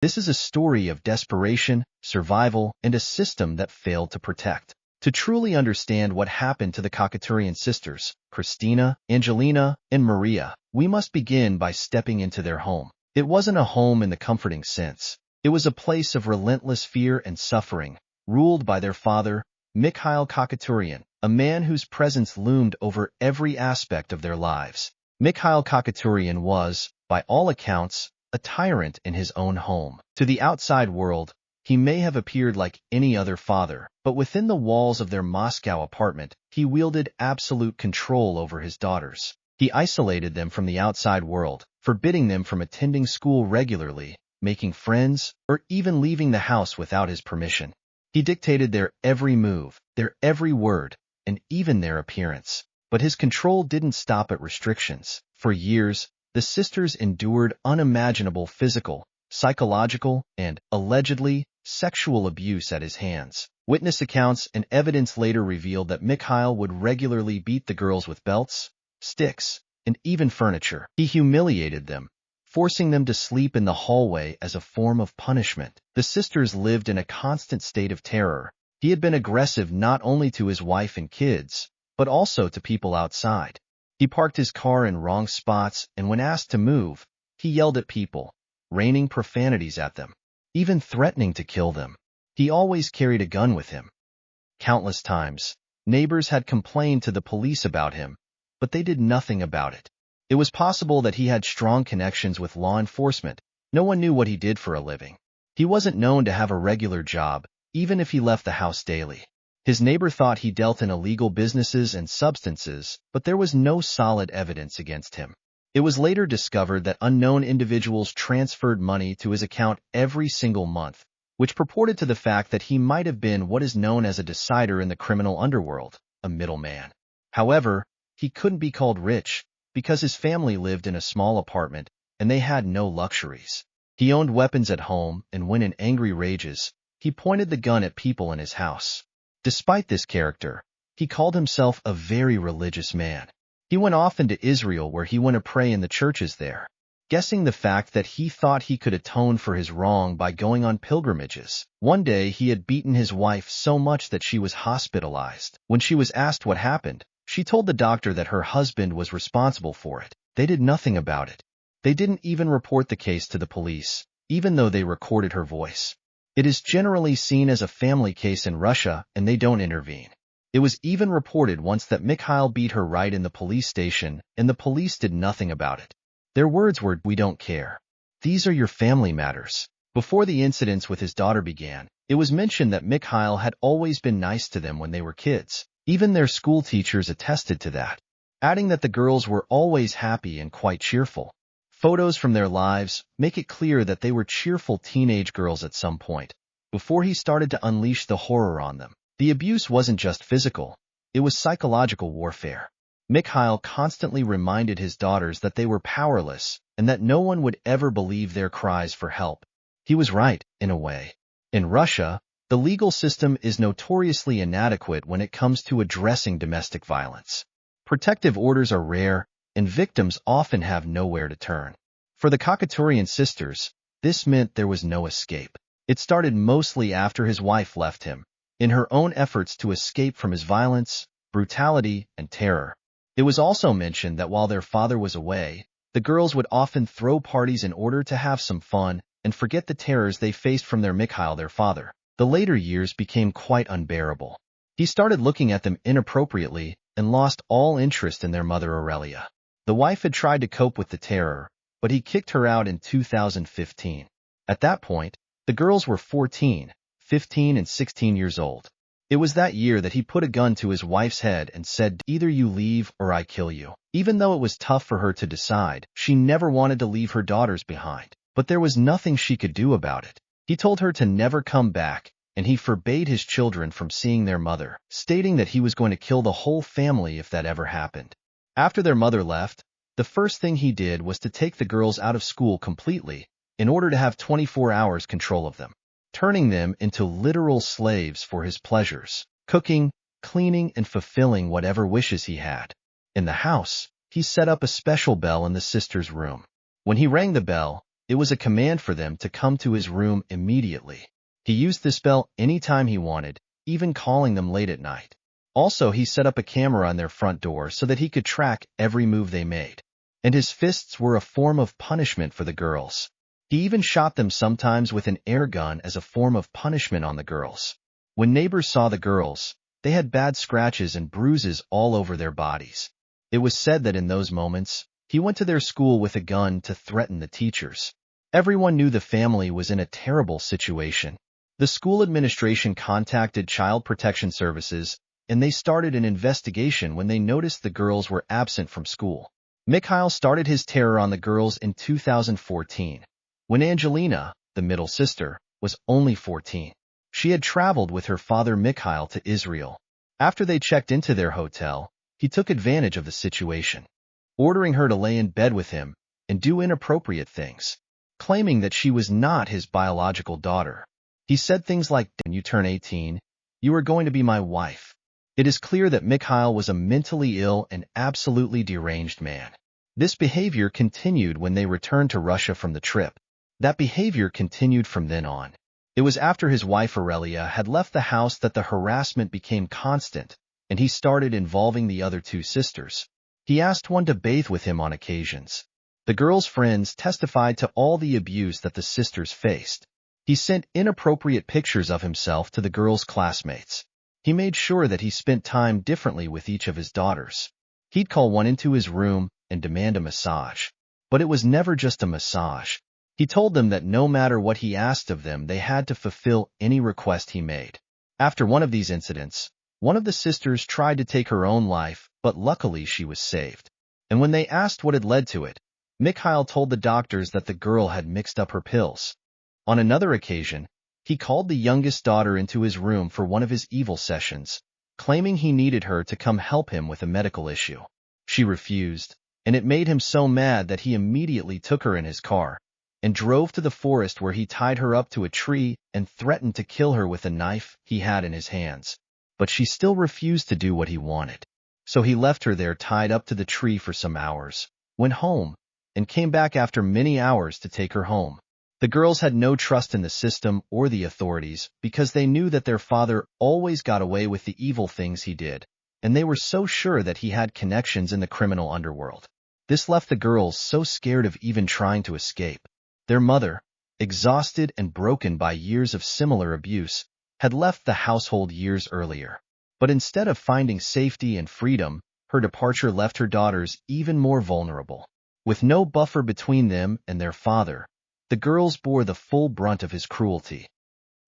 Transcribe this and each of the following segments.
This is a story of desperation, survival, and a system that failed to protect. To truly understand what happened to the Kachatorian sisters, Christina, Angelina, and Maria, we must begin by stepping into their home. It wasn't a home in the comforting sense. It was a place of relentless fear and suffering, ruled by their father, Michail Kachatorian, a man whose presence loomed over every aspect of their lives. Michail Kachatorian was, by all accounts, a tyrant in his own home. To the outside world, he may have appeared like any other father, but within the walls of their Moscow apartment, he wielded absolute control over his daughters. He isolated them from the outside world, forbidding them from attending school regularly, making friends, or even leaving the house without his permission. He dictated their every move, their every word, and even their appearance. But his control didn't stop at restrictions. For years, the sisters endured unimaginable physical, psychological, and, allegedly, sexual abuse at his hands. Witness accounts and evidence later revealed that Michail would regularly beat the girls with belts, sticks, and even furniture. He humiliated them, forcing them to sleep in the hallway as a form of punishment. The sisters lived in a constant state of terror. He had been aggressive not only to his wife and kids, but also to people outside. He parked his car in wrong spots, and when asked to move, he yelled at people, raining profanities at them, even threatening to kill them. He always carried a gun with him. Countless times, neighbors had complained to the police about him, but they did nothing about it. It was possible that he had strong connections with law enforcement. No one knew what he did for a living. He wasn't known to have a regular job, even if he left the house daily. His neighbor thought he dealt in illegal businesses and substances, but there was no solid evidence against him. It was later discovered that unknown individuals transferred money to his account every single month, which purported to the fact that he might have been what is known as a decider in the criminal underworld, a middleman. However, he couldn't be called rich, because his family lived in a small apartment, and they had no luxuries. He owned weapons at home, and when in angry rages, he pointed the gun at people in his house. Despite this character, he called himself a very religious man. He went often to Israel where he went to pray in the churches there, guessing the fact that he thought he could atone for his wrong by going on pilgrimages. One day he had beaten his wife so much that she was hospitalized. When she was asked what happened, she told the doctor that her husband was responsible for it. They did nothing about it. They didn't even report the case to the police, even though they recorded her voice. It is generally seen as a family case in Russia, and they don't intervene. It was even reported once that Michail beat her right in the police station, and the police did nothing about it. Their words were, "We don't care. These are your family matters." Before the incidents with his daughter began, it was mentioned that Michail had always been nice to them when they were kids. Even their school teachers attested to that, adding that the girls were always happy and quite cheerful. Photos from their lives make it clear that they were cheerful teenage girls at some point, before he started to unleash the horror on them. The abuse wasn't just physical, it was psychological warfare. Michail constantly reminded his daughters that they were powerless and that no one would ever believe their cries for help. He was right, in a way. In Russia, the legal system is notoriously inadequate when it comes to addressing domestic violence. Protective orders are rare, and victims often have nowhere to turn. For the Kachatorian sisters, this meant there was no escape. It started mostly after his wife left him, in her own efforts to escape from his violence, brutality, and terror. It was also mentioned that while their father was away, the girls would often throw parties in order to have some fun and forget the terrors they faced from their Michail, their father. The later years became quite unbearable. He started looking at them inappropriately and lost all interest in their mother Aurelia. The wife had tried to cope with the terror, but he kicked her out in 2015. At that point, the girls were 14, 15, and 16 years old. It was that year that he put a gun to his wife's head and said, "Either you leave or I kill you." Even though it was tough for her to decide, she never wanted to leave her daughters behind. But there was nothing she could do about it. He told her to never come back, and he forbade his children from seeing their mother, stating that he was going to kill the whole family if that ever happened. After their mother left, the first thing he did was to take the girls out of school completely, in order to have 24 hours control of them, turning them into literal slaves for his pleasures, cooking, cleaning, and fulfilling whatever wishes he had. In the house, he set up a special bell in the sisters' room. When he rang the bell, It was a command for them to come to his room immediately. He used this spell anytime he wanted, even calling them late at night. Also, he set up a camera on their front door so that he could track every move they made. And his fists were a form of punishment for the girls. He even shot them sometimes with an air gun as a form of punishment on the girls. When neighbors saw the girls, they had bad scratches and bruises all over their bodies. It was said that in those moments, he went to their school with a gun to threaten the teachers. Everyone knew the family was in a terrible situation. The school administration contacted Child Protection Services, and they started an investigation when they noticed the girls were absent from school. Michail started his terror on the girls in 2014, when Angelina, the middle sister, was only 14. She had traveled with her father Michail to Israel. After they checked into their hotel, he took advantage of the situation, ordering her to lay in bed with him and do inappropriate things, claiming that she was not his biological daughter. He said things like, "When you turn 18, you are going to be my wife." It is clear that Michail was a mentally ill and absolutely deranged man. This behavior continued when they returned to Russia from the trip. That behavior continued from then on. It was after his wife Aurelia had left the house that the harassment became constant, and he started involving the other two sisters. He asked one to bathe with him on occasions. The girls' friends testified to all the abuse that the sisters faced. He sent inappropriate pictures of himself to the girls' classmates. He made sure that he spent time differently with each of his daughters. He'd call one into his room and demand a massage. But it was never just a massage. He told them that no matter what he asked of them, they had to fulfill any request he made. After one of these incidents, one of the sisters tried to take her own life, but luckily she was saved. And when they asked what had led to it, Michail told the doctors that the girl had mixed up her pills. On another occasion, he called the youngest daughter into his room for one of his evil sessions, claiming he needed her to come help him with a medical issue. She refused, and it made him so mad that he immediately took her in his car and drove to the forest, where he tied her up to a tree and threatened to kill her with a knife he had in his hands. But she still refused to do what he wanted. So he left her there tied up to the tree for some hours, went home, and came back after many hours to take her home. The girls had no trust in the system or the authorities because they knew that their father always got away with the evil things he did, and they were so sure that he had connections in the criminal underworld. This left the girls so scared of even trying to escape. Their mother, exhausted and broken by years of similar abuse, had left the household years earlier. But instead of finding safety and freedom, her departure left her daughters even more vulnerable. With no buffer between them and their father, the girls bore the full brunt of his cruelty.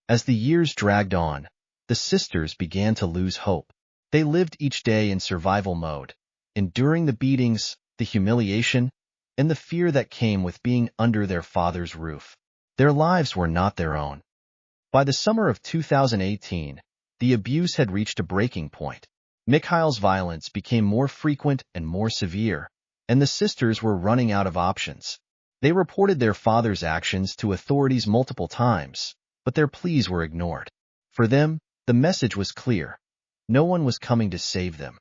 As the years dragged on, the sisters began to lose hope. They lived each day in survival mode, enduring the beatings, the humiliation, and the fear that came with being under their father's roof. Their lives were not their own. By the summer of 2018, the abuse had reached a breaking point. Michail's violence became more frequent and more severe, and the sisters were running out of options. They reported their father's actions to authorities multiple times, but their pleas were ignored. For them, the message was clear. No one was coming to save them.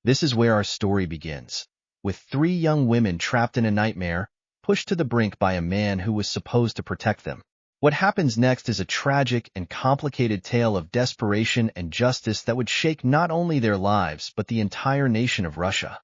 This is where our story begins, with three young women trapped in a nightmare, pushed to the brink by a man who was supposed to protect them. What happens next is a tragic and complicated tale of desperation and justice that would shake not only their lives but the entire nation of Russia.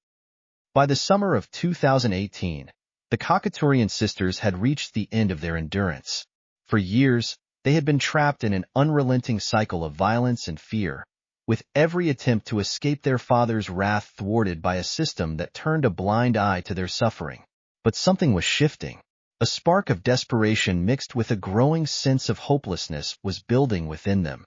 By the summer of 2018, the Kachatorian sisters had reached the end of their endurance. For years, they had been trapped in an unrelenting cycle of violence and fear, with every attempt to escape their father's wrath thwarted by a system that turned a blind eye to their suffering. But something was shifting. A spark of desperation mixed with a growing sense of hopelessness was building within them.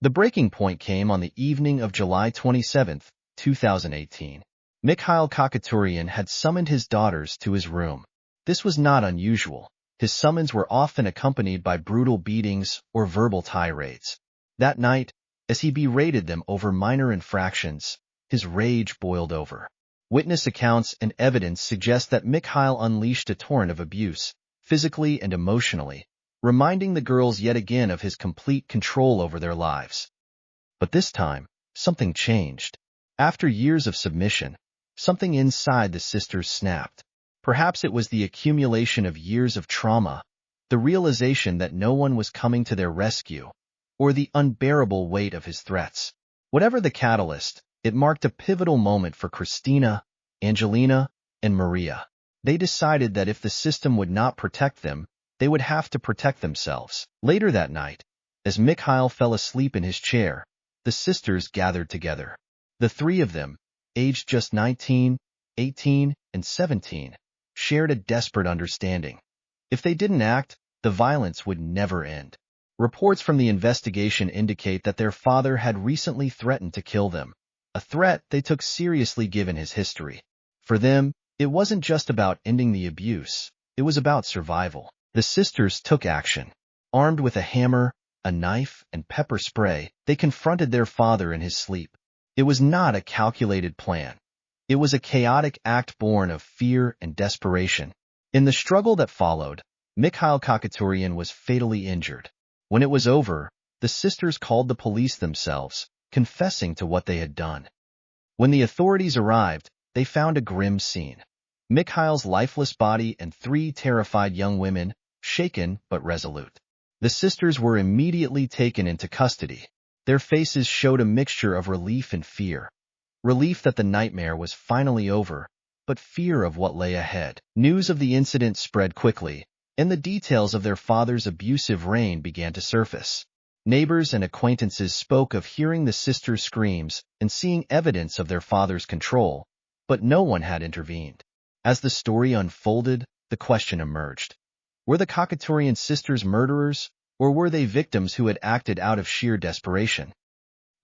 The breaking point came on the evening of July 27, 2018. Michail Kachatorian had summoned his daughters to his room. This was not unusual. His summons were often accompanied by brutal beatings or verbal tirades. That night, as he berated them over minor infractions, his rage boiled over. Witness accounts and evidence suggest that Michail unleashed a torrent of abuse, physically and emotionally, reminding the girls yet again of his complete control over their lives. But this time, something changed. After years of submission, something inside the sisters snapped. Perhaps it was the accumulation of years of trauma, the realization that no one was coming to their rescue, or the unbearable weight of his threats. Whatever the catalyst, it marked a pivotal moment for Christina, Angelina, and Maria. They decided that if the system would not protect them, they would have to protect themselves. Later that night, as Michail fell asleep in his chair, the sisters gathered together. The three of them, aged just 19, 18, and 17, shared a desperate understanding. If they didn't act, the violence would never end. Reports from the investigation indicate that their father had recently threatened to kill them, a threat they took seriously given his history. For them, it wasn't just about ending the abuse, it was about survival. The sisters took action. Armed with a hammer, a knife, and pepper spray, they confronted their father in his sleep. It was not a calculated plan. It was a chaotic act born of fear and desperation. In the struggle that followed, Michail Kachatorian was fatally injured. When it was over, the sisters called the police themselves, confessing to what they had done. When the authorities arrived, they found a grim scene. Michail's lifeless body and three terrified young women, shaken but resolute. The sisters were immediately taken into custody. Their faces showed a mixture of relief and fear. Relief that the nightmare was finally over, but fear of what lay ahead. News of the incident spread quickly, and the details of their father's abusive reign began to surface. Neighbors and acquaintances spoke of hearing the sisters' screams and seeing evidence of their father's control, but no one had intervened. As the story unfolded, the question emerged. Were the Kachatorian sisters murderers, or were they victims who had acted out of sheer desperation?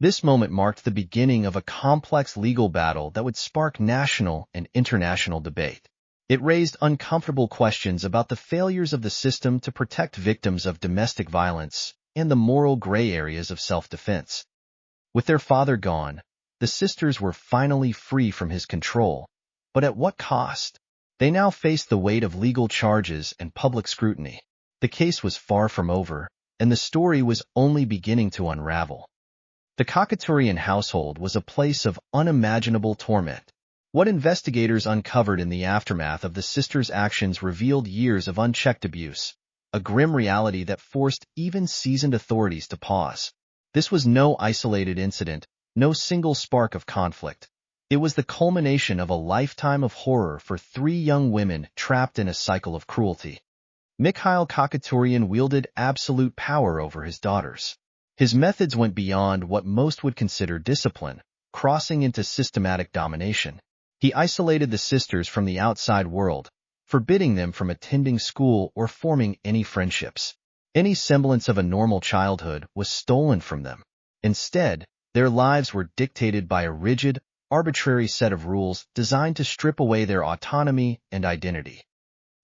This moment marked the beginning of a complex legal battle that would spark national and international debate. It raised uncomfortable questions about the failures of the system to protect victims of domestic violence and the moral gray areas of self-defense. With their father gone, the sisters were finally free from his control, but at what cost? They now faced the weight of legal charges and public scrutiny. The case was far from over, and the story was only beginning to unravel. The Kachatorian household was a place of unimaginable torment. What investigators uncovered in the aftermath of the sisters' actions revealed years of unchecked abuse, a grim reality that forced even seasoned authorities to pause. This was no isolated incident, no single spark of conflict. It was the culmination of a lifetime of horror for three young women trapped in a cycle of cruelty. Michail Kachatorian wielded absolute power over his daughters. His methods went beyond what most would consider discipline, crossing into systematic domination. He isolated the sisters from the outside world, forbidding them from attending school or forming any friendships. Any semblance of a normal childhood was stolen from them. Instead, their lives were dictated by a rigid, arbitrary set of rules designed to strip away their autonomy and identity.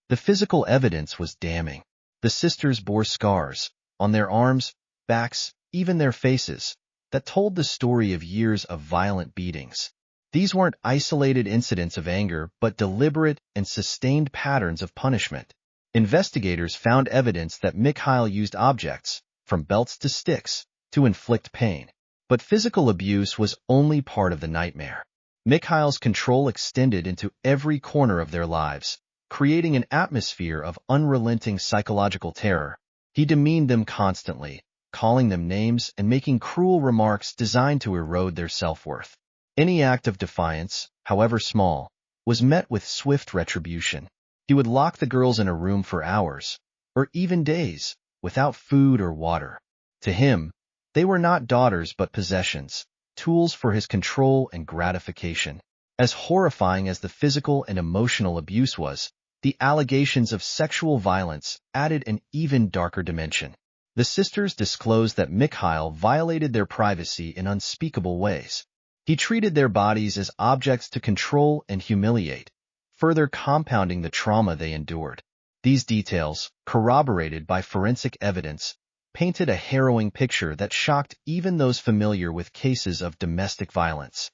The physical evidence was damning. The sisters bore scars on their arms, backs, even their faces, that told the story of years of violent beatings. These weren't isolated incidents of anger, but deliberate and sustained patterns of punishment. Investigators found evidence that Michail used objects, from belts to sticks, to inflict pain. But physical abuse was only part of the nightmare. Michail's control extended into every corner of their lives, creating an atmosphere of unrelenting psychological terror. He demeaned them constantly, calling them names and making cruel remarks designed to erode their self-worth. Any act of defiance, however small, was met with swift retribution. He would lock the girls in a room for hours, or even days, without food or water. To him, they were not daughters but possessions, tools for his control and gratification. As horrifying as the physical and emotional abuse was, the allegations of sexual violence added an even darker dimension. The sisters disclosed that Michail violated their privacy in unspeakable ways. He treated their bodies as objects to control and humiliate, further compounding the trauma they endured. These details, corroborated by forensic evidence, painted a harrowing picture that shocked even those familiar with cases of domestic violence.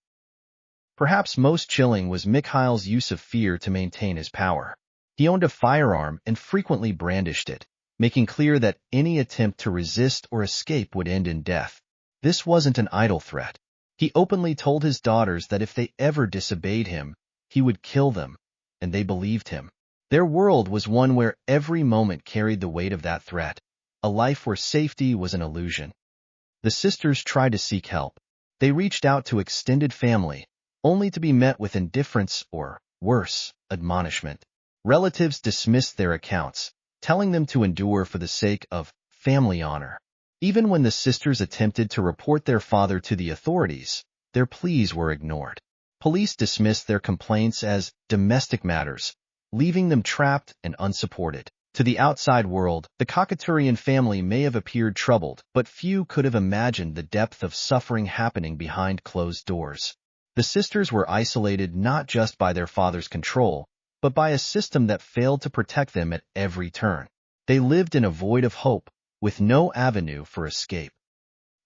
Perhaps most chilling was Michail's use of fear to maintain his power. He owned a firearm and frequently brandished it, making clear that any attempt to resist or escape would end in death. This wasn't an idle threat. He openly told his daughters that if they ever disobeyed him, he would kill them, and they believed him. Their world was one where every moment carried the weight of that threat, a life where safety was an illusion. The sisters tried to seek help. They reached out to extended family, only to be met with indifference or, worse, admonishment. Relatives dismissed their accounts, telling them to endure for the sake of family honor. Even when the sisters attempted to report their father to the authorities, their pleas were ignored. Police dismissed their complaints as domestic matters, leaving them trapped and unsupported. To the outside world, the Kachatorian family may have appeared troubled, but few could have imagined the depth of suffering happening behind closed doors. The sisters were isolated not just by their father's control, but by a system that failed to protect them at every turn. They lived in a void of hope, with no avenue for escape.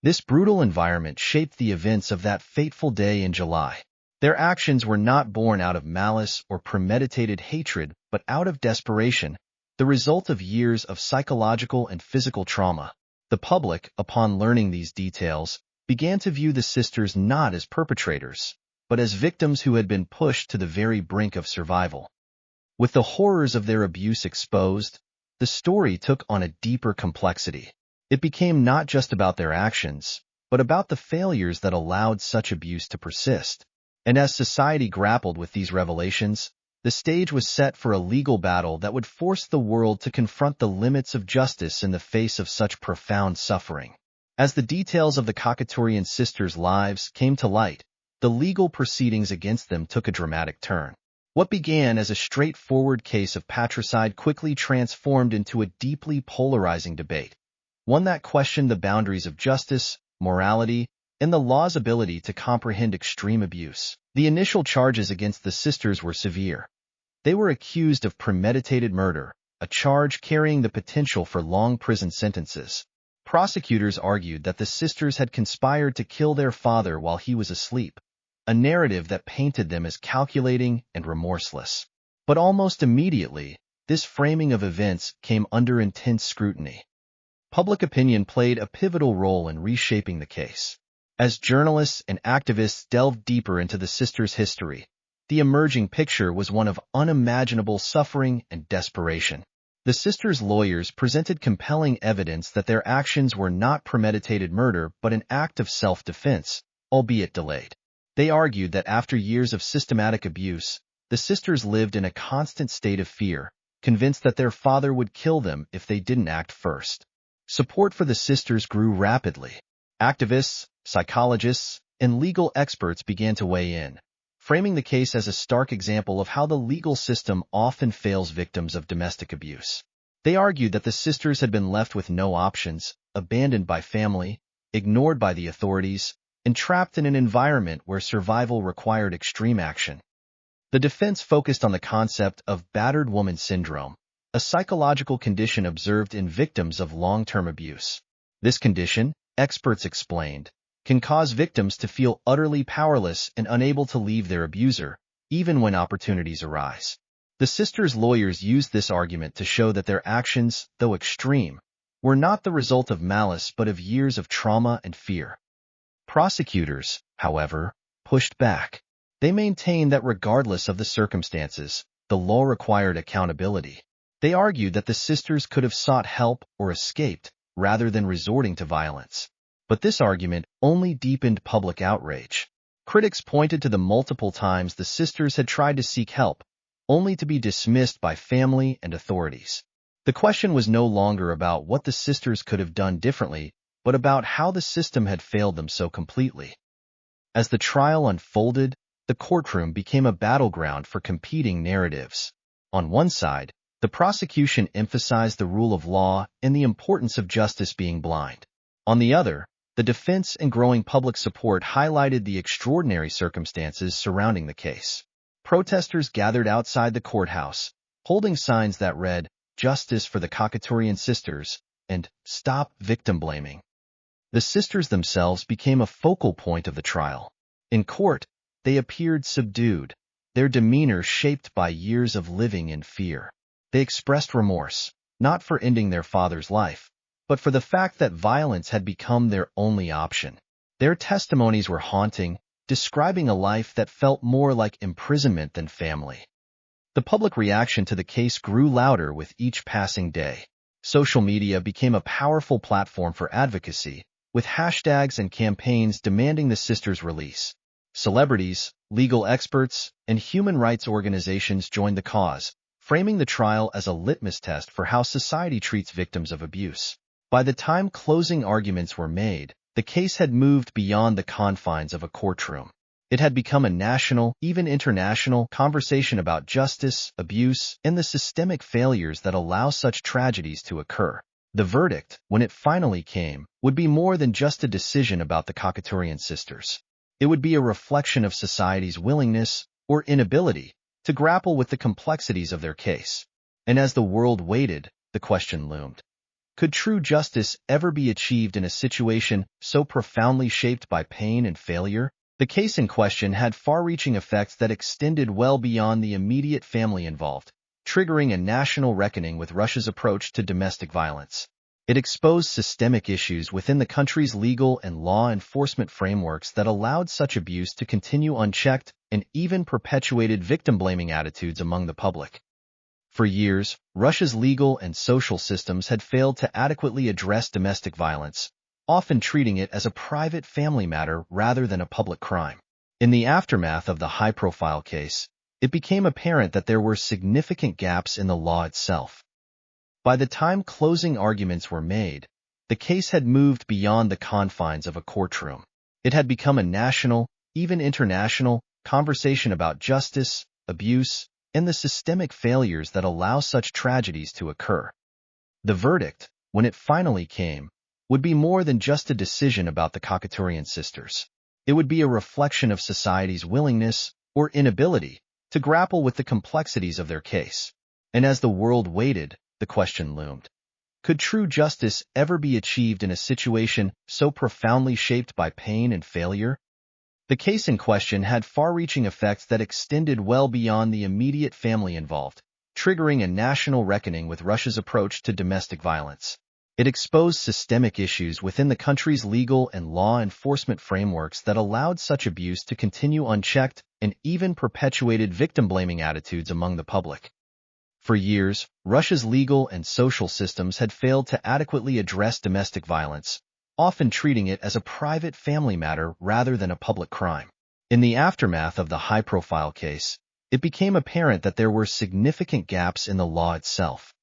This brutal environment shaped the events of that fateful day in July. Their actions were not born out of malice or premeditated hatred, but out of desperation, the result of years of psychological and physical trauma. The public, upon learning these details, began to view the sisters not as perpetrators, but as victims who had been pushed to the very brink of survival. With the horrors of their abuse exposed, the story took on a deeper complexity. It became not just about their actions, but about the failures that allowed such abuse to persist. And as society grappled with these revelations, the stage was set for a legal battle that would force the world to confront the limits of justice in the face of such profound suffering. As the details of the Kachatorian sisters' lives came to light, the legal proceedings against them took a dramatic turn. What began as a straightforward case of patricide quickly transformed into a deeply polarizing debate, one that questioned the boundaries of justice, morality, and the law's ability to comprehend extreme abuse. The initial charges against the sisters were severe. They were accused of premeditated murder, a charge carrying the potential for long prison sentences. Prosecutors argued that the sisters had conspired to kill their father while he was asleep, a narrative that painted them as calculating and remorseless. But almost immediately, this framing of events came under intense scrutiny. Public opinion played a pivotal role in reshaping the case. As journalists and activists delved deeper into the sisters' history, the emerging picture was one of unimaginable suffering and desperation. The sisters' lawyers presented compelling evidence that their actions were not premeditated murder but an act of self-defense, albeit delayed. They argued that after years of systematic abuse, the sisters lived in a constant state of fear, convinced that their father would kill them if they didn't act first. Support for the sisters grew rapidly. Activists, psychologists, and legal experts began to weigh in, framing the case as a stark example of how the legal system often fails victims of domestic abuse. They argued that the sisters had been left with no options, abandoned by family, ignored by the authorities, and trapped in an environment where survival required extreme action. The defense focused on the concept of battered woman syndrome, a psychological condition observed in victims of long-term abuse. This condition, experts explained, can cause victims to feel utterly powerless and unable to leave their abuser, even when opportunities arise. The sisters' lawyers used this argument to show that their actions, though extreme, were not the result of malice but of years of trauma and fear. Prosecutors, however, pushed back. They maintained that regardless of the circumstances, the law required accountability. They argued that the sisters could have sought help or escaped, rather than resorting to violence. But this argument only deepened public outrage. Critics pointed to the multiple times the sisters had tried to seek help, only to be dismissed by family and authorities. The question was no longer about what the sisters could have done differently, but about how the system had failed them so completely. As the trial unfolded, the courtroom became a battleground for competing narratives. On one side, the prosecution emphasized the rule of law and the importance of justice being blind. On the other, the defense and growing public support highlighted the extraordinary circumstances surrounding the case. Protesters gathered outside the courthouse, holding signs that read, "Justice for the Kachatorian sisters," and "Stop victim blaming." The sisters themselves became a focal point of the trial. In court, they appeared subdued, their demeanor shaped by years of living in fear. They expressed remorse, not for ending their father's life, but for the fact that violence had become their only option. Their testimonies were haunting, describing a life that felt more like imprisonment than family. The public reaction to the case grew louder with each passing day. Social media became a powerful platform for advocacy, with hashtags and campaigns demanding the sisters' release. Celebrities, legal experts, and human rights organizations joined the cause, framing the trial as a litmus test for how society treats victims of abuse. By the time closing arguments were made, the case had moved beyond the confines of a courtroom. It had become a national, even international, conversation about justice, abuse, and the systemic failures that allow such tragedies to occur. The verdict, when it finally came, would be more than just a decision about the Kachatorian sisters. It would be a reflection of society's willingness, or inability, to grapple with the complexities of their case. And as the world waited, the question loomed. Could true justice ever be achieved in a situation so profoundly shaped by pain and failure? The case in question had far-reaching effects that extended well beyond the immediate family involved, triggering a national reckoning with Russia's approach to domestic violence. It exposed systemic issues within the country's legal and law enforcement frameworks that allowed such abuse to continue unchecked and even perpetuated victim-blaming attitudes among the public. For years, Russia's legal and social systems had failed to adequately address domestic violence, often treating it as a private family matter rather than a public crime. In the aftermath of the high-profile case, it became apparent that there were significant gaps in the law itself. By the time closing arguments were made, the case had moved beyond the confines of a courtroom. It had become a national, even international, conversation about justice, abuse, and the systemic failures that allow such tragedies to occur. The verdict, when it finally came, would be more than just a decision about the Kachatorian sisters. It would be a reflection of society's willingness, or inability, to grapple with the complexities of their case. And as the world waited, the question loomed. Could true justice ever be achieved in a situation so profoundly shaped by pain and failure? The case in question had far-reaching effects that extended well beyond the immediate family involved, triggering a national reckoning with Russia's approach to domestic violence. It exposed systemic issues within the country's legal and law enforcement frameworks that allowed such abuse to continue unchecked and even perpetuated victim-blaming attitudes among the public. For years, Russia's legal and social systems had failed to adequately address domestic violence, often treating it as a private family matter rather than a public crime. In the aftermath of the high-profile case, it became apparent that there were significant gaps in the law itself.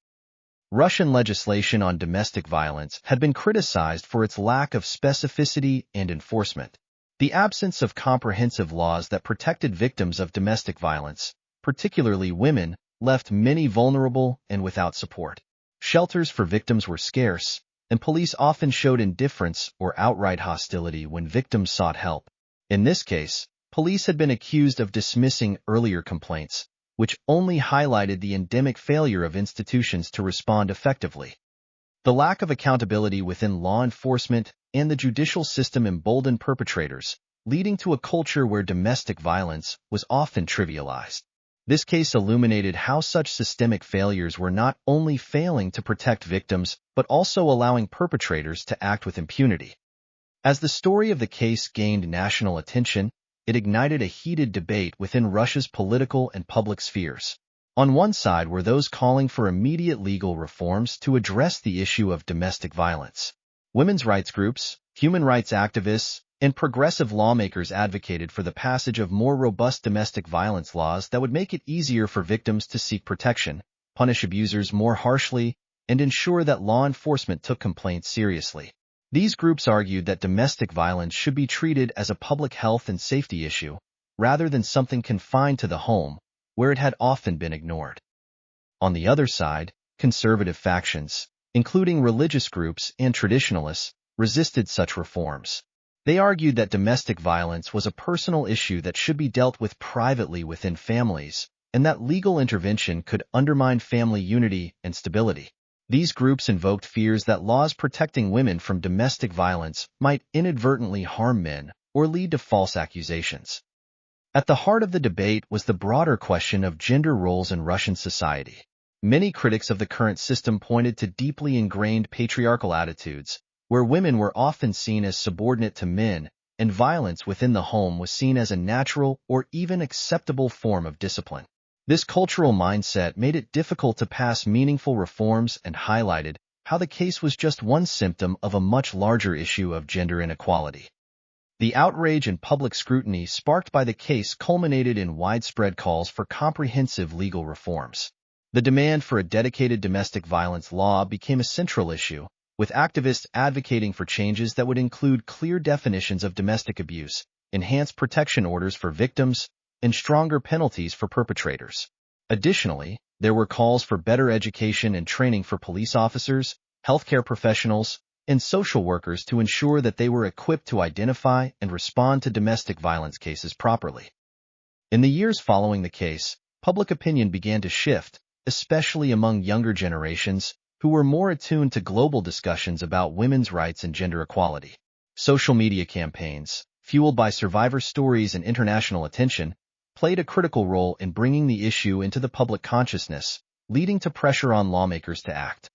Russian legislation on domestic violence had been criticized for its lack of specificity and enforcement. The absence of comprehensive laws that protected victims of domestic violence, particularly women, left many vulnerable and without support. Shelters for victims were scarce, and police often showed indifference or outright hostility when victims sought help. In this case, police had been accused of dismissing earlier complaints, which only highlighted the endemic failure of institutions to respond effectively. The lack of accountability within law enforcement and the judicial system emboldened perpetrators, leading to a culture where domestic violence was often trivialized. This case illuminated how such systemic failures were not only failing to protect victims, but also allowing perpetrators to act with impunity. As the story of the case gained national attention, it ignited a heated debate within Russia's political and public spheres. On one side were those calling for immediate legal reforms to address the issue of domestic violence. Women's rights groups, human rights activists, and progressive lawmakers advocated for the passage of more robust domestic violence laws that would make it easier for victims to seek protection, punish abusers more harshly, and ensure that law enforcement took complaints seriously. These groups argued that domestic violence should be treated as a public health and safety issue, rather than something confined to the home, where it had often been ignored. On the other side, conservative factions, including religious groups and traditionalists, resisted such reforms. They argued that domestic violence was a personal issue that should be dealt with privately within families, and that legal intervention could undermine family unity and stability. These groups invoked fears that laws protecting women from domestic violence might inadvertently harm men or lead to false accusations. At the heart of the debate was the broader question of gender roles in Russian society. Many critics of the current system pointed to deeply ingrained patriarchal attitudes, where women were often seen as subordinate to men, and violence within the home was seen as a natural or even acceptable form of discipline. This cultural mindset made it difficult to pass meaningful reforms and highlighted how the case was just one symptom of a much larger issue of gender inequality. The outrage and public scrutiny sparked by the case culminated in widespread calls for comprehensive legal reforms. The demand for a dedicated domestic violence law became a central issue, with activists advocating for changes that would include clear definitions of domestic abuse, enhanced protection orders for victims, and stronger penalties for perpetrators. Additionally, there were calls for better education and training for police officers, healthcare professionals, and social workers to ensure that they were equipped to identify and respond to domestic violence cases properly. In the years following the case, public opinion began to shift, especially among younger generations who were more attuned to global discussions about women's rights and gender equality. Social media campaigns, fueled by survivor stories and international attention, played a critical role in bringing the issue into the public consciousness, leading to pressure on lawmakers to act.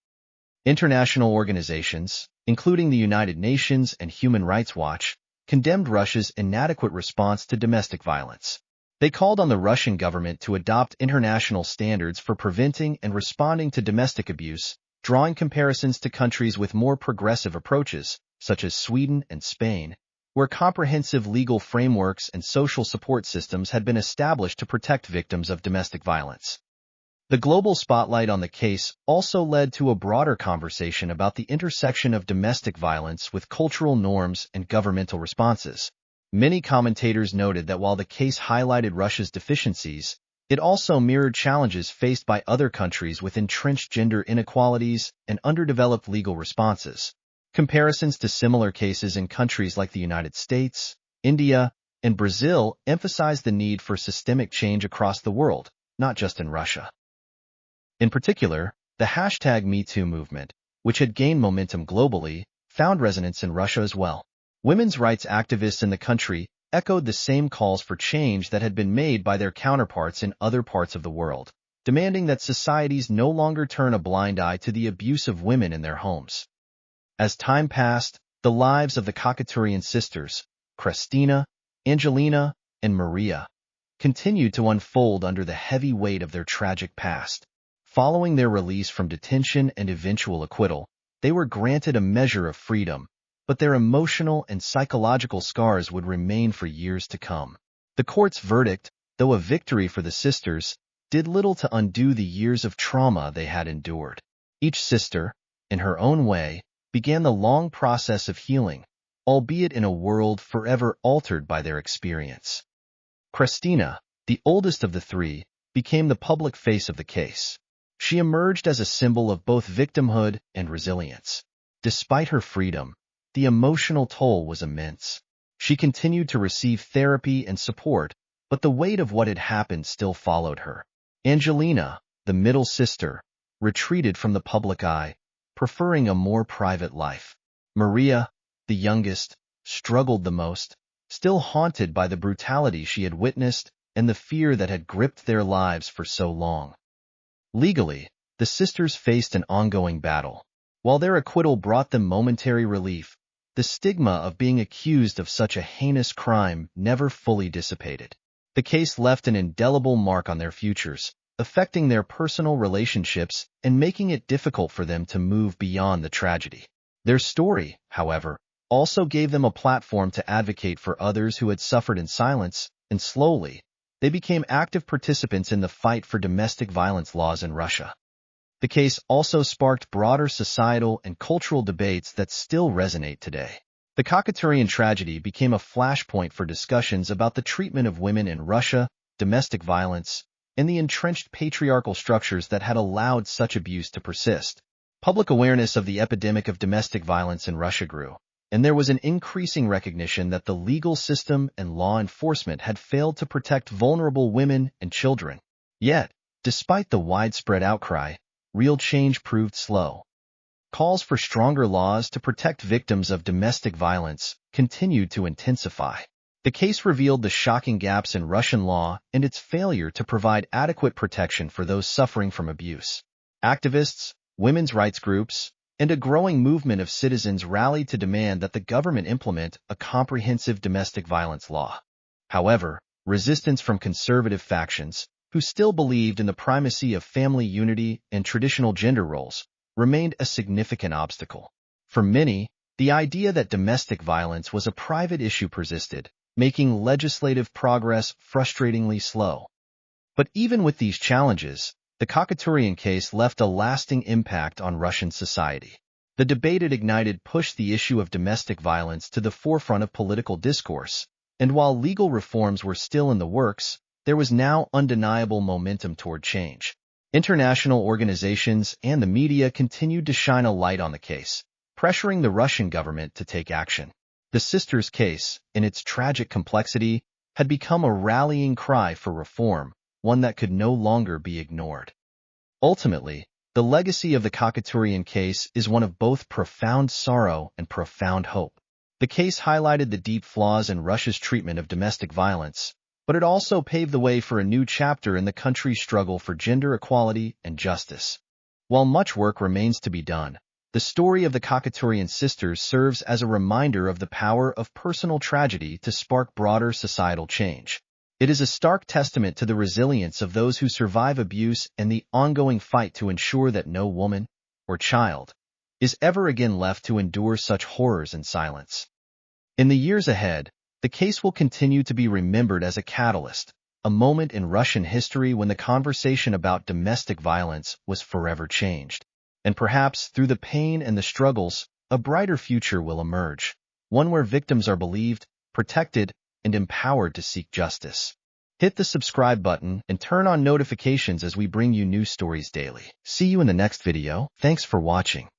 International organizations, including the United Nations and Human Rights Watch, condemned Russia's inadequate response to domestic violence. They called on the Russian government to adopt international standards for preventing and responding to domestic abuse, drawing comparisons to countries with more progressive approaches, such as Sweden and Spain, where comprehensive legal frameworks and social support systems had been established to protect victims of domestic violence. The global spotlight on the case also led to a broader conversation about the intersection of domestic violence with cultural norms and governmental responses. Many commentators noted that while the case highlighted Russia's deficiencies, it also mirrored challenges faced by other countries with entrenched gender inequalities and underdeveloped legal responses. Comparisons to similar cases in countries like the United States, India, and Brazil emphasize the need for systemic change across the world, not just in Russia. In particular, the #MeToo movement, which had gained momentum globally, found resonance in Russia as well. Women's rights activists in the country echoed the same calls for change that had been made by their counterparts in other parts of the world, demanding that societies no longer turn a blind eye to the abuse of women in their homes. As time passed, the lives of the Kachatorian sisters, Christina, Angelina, and Maria, continued to unfold under the heavy weight of their tragic past. Following their release from detention and eventual acquittal, they were granted a measure of freedom, but their emotional and psychological scars would remain for years to come. The court's verdict, though a victory for the sisters, did little to undo the years of trauma they had endured. Each sister, in her own way, began the long process of healing, albeit in a world forever altered by their experience. Christina, the oldest of the three, became the public face of the case. She emerged as a symbol of both victimhood and resilience. Despite her freedom, the emotional toll was immense. She continued to receive therapy and support, but the weight of what had happened still followed her. Angelina, the middle sister, retreated from the public eye, preferring a more private life. Maria, the youngest, struggled the most, still haunted by the brutality she had witnessed and the fear that had gripped their lives for so long. Legally, the sisters faced an ongoing battle. While their acquittal brought them momentary relief, the stigma of being accused of such a heinous crime never fully dissipated. The case left an indelible mark on their futures, affecting their personal relationships and making it difficult for them to move beyond the tragedy. Their story, however, also gave them a platform to advocate for others who had suffered in silence, and slowly, they became active participants in the fight for domestic violence laws in Russia. The case also sparked broader societal and cultural debates that still resonate today. The Kachatorian tragedy became a flashpoint for discussions about the treatment of women in Russia, domestic violence, and the entrenched patriarchal structures that had allowed such abuse to persist. Public awareness of the epidemic of domestic violence in Russia grew, and there was an increasing recognition that the legal system and law enforcement had failed to protect vulnerable women and children. Yet, despite the widespread outcry, real change proved slow. Calls for stronger laws to protect victims of domestic violence continued to intensify. The case revealed the shocking gaps in Russian law and its failure to provide adequate protection for those suffering from abuse. Activists, women's rights groups, and a growing movement of citizens rallied to demand that the government implement a comprehensive domestic violence law. However, resistance from conservative factions, who still believed in the primacy of family unity and traditional gender roles, remained a significant obstacle. For many, the idea that domestic violence was a private issue persisted, making legislative progress frustratingly slow. But even with these challenges, the Kachatorian case left a lasting impact on Russian society. The debate it ignited pushed the issue of domestic violence to the forefront of political discourse, and while legal reforms were still in the works, there was now undeniable momentum toward change. International organizations and the media continued to shine a light on the case, pressuring the Russian government to take action. The sisters' case, in its tragic complexity, had become a rallying cry for reform, one that could no longer be ignored. Ultimately, the legacy of the Kachatorian case is one of both profound sorrow and profound hope. The case highlighted the deep flaws in Russia's treatment of domestic violence, but it also paved the way for a new chapter in the country's struggle for gender equality and justice. While much work remains to be done, the story of the Kachatorian sisters serves as a reminder of the power of personal tragedy to spark broader societal change. It is a stark testament to the resilience of those who survive abuse and the ongoing fight to ensure that no woman or child is ever again left to endure such horrors in silence. In the years ahead, the case will continue to be remembered as a catalyst, a moment in Russian history when the conversation about domestic violence was forever changed. And perhaps, through the pain and the struggles, a brighter future will emerge, one where victims are believed, protected, and empowered to seek justice. Hit the subscribe button and turn on notifications as we bring you new stories daily. See you in the next video. Thanks for watching.